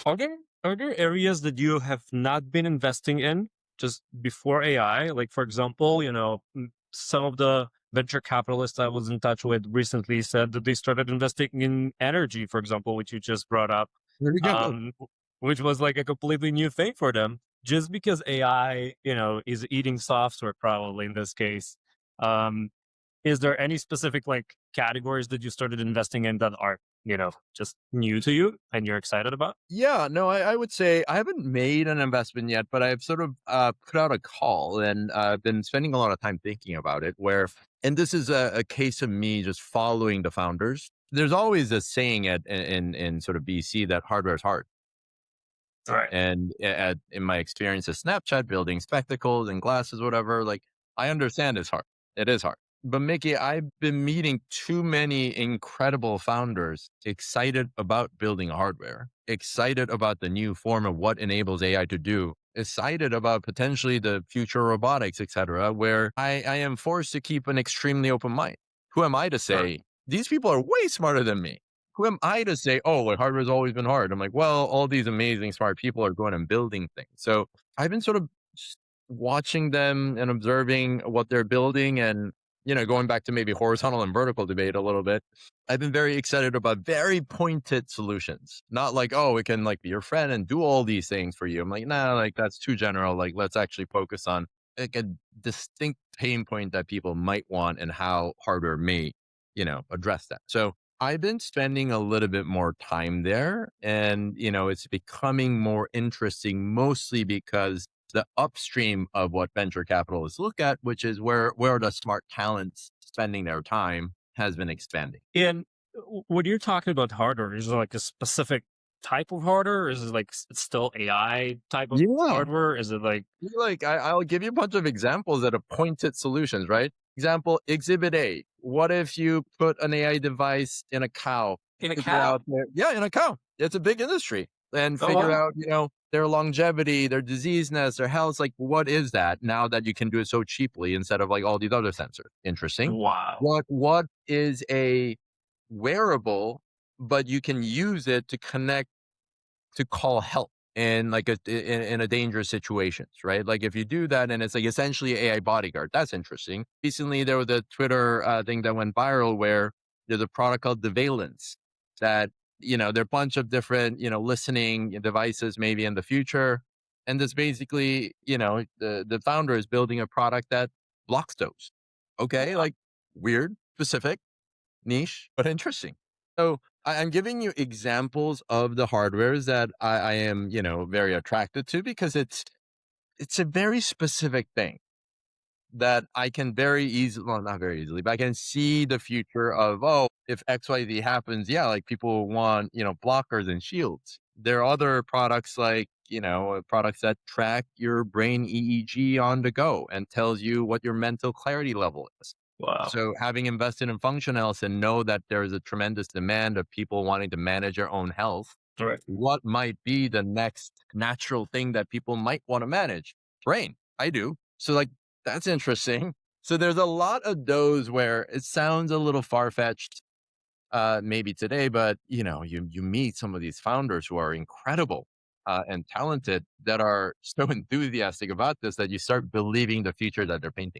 Are there are there areas that you have not been investing in just before AI? Like, for example, some of the venture capitalists I was in touch with recently said that they started investing in energy, for example, which you just brought up, There we go. which was like a completely new thing for them. Just because AI, is eating software, probably in this case. Um, is there any specific like categories that you started investing in that are, just new to you and you're excited about? Yeah, no, I would say I haven't made an investment yet, but I've sort of put out a call and been spending a lot of time thinking about it. And this is a case of me just following the founders. There's always a saying in sort of BC that hardware is hard. Right. And in my experience at Snapchat, building spectacles and glasses, whatever, like I understand it's hard. It is hard. But Mickey, I've been meeting too many incredible founders excited about building hardware, excited about the new form of what enables AI to do, excited about potentially the future robotics, etc., where I am forced to keep an extremely open mind. Who am I to Right. say these people are way smarter than me? Who am I to say, oh, like hardware's always been hard? I'm like, well, all these amazing smart people are going and building things. So I've been sort of just watching them and observing what they're building and, going back to maybe horizontal and vertical debate a little bit. I've been very excited about very pointed solutions, not like, oh, it can like be your friend and do all these things for you. I'm like, nah, like that's too general. Like, let's actually focus on like a distinct pain point that people might want and how hardware may, address that. So I've been spending a little bit more time there and, it's becoming more interesting mostly because the upstream of what venture capitalists look at, which is where the smart talents spending their time has been expanding. And when you're talking about hardware, is it like a specific type of hardware? Is it like it's still AI type of Yeah. hardware? Is it like Like I'll give you a bunch of examples that are pointed solutions, right? Example, exhibit A. What if you put an AI device in a cow, in a figure cow? out in a cow. It's a big industry. And Oh figure wow. out, their longevity, their diseaseness, their health. Like, what is that now that you can do it so cheaply instead of like all these other sensors? Interesting. Wow. What is a wearable, but you can use it to connect to call help in like in a dangerous situations, right? Like if you do that and it's like essentially AI bodyguard, that's interesting. Recently, there was a Twitter thing that went viral where there's a product called the Valence that there are a bunch of different listening devices maybe in the future, and this basically the founder is building a product that blocks those. Okay, like weird, specific, niche, but interesting. So I'm giving you examples of the hardwares that I am, very attracted to because it's a very specific thing that I can very easily, well, not very easily, but I can see the future of, oh, if XYZ happens, yeah, like people want, blockers and shields. There are other products like, products that track your brain EEG on the go and tells you what your mental clarity level is. Wow. So having invested in function health and know that there is a tremendous demand of people wanting to manage their own health, Right. what might be the next natural thing that people might want to manage? Brain. I do. So like that's interesting. So there's a lot of those where it sounds a little far fetched, maybe today, but you meet some of these founders who are incredible and talented that are so enthusiastic about this that you start believing the future that they're painting.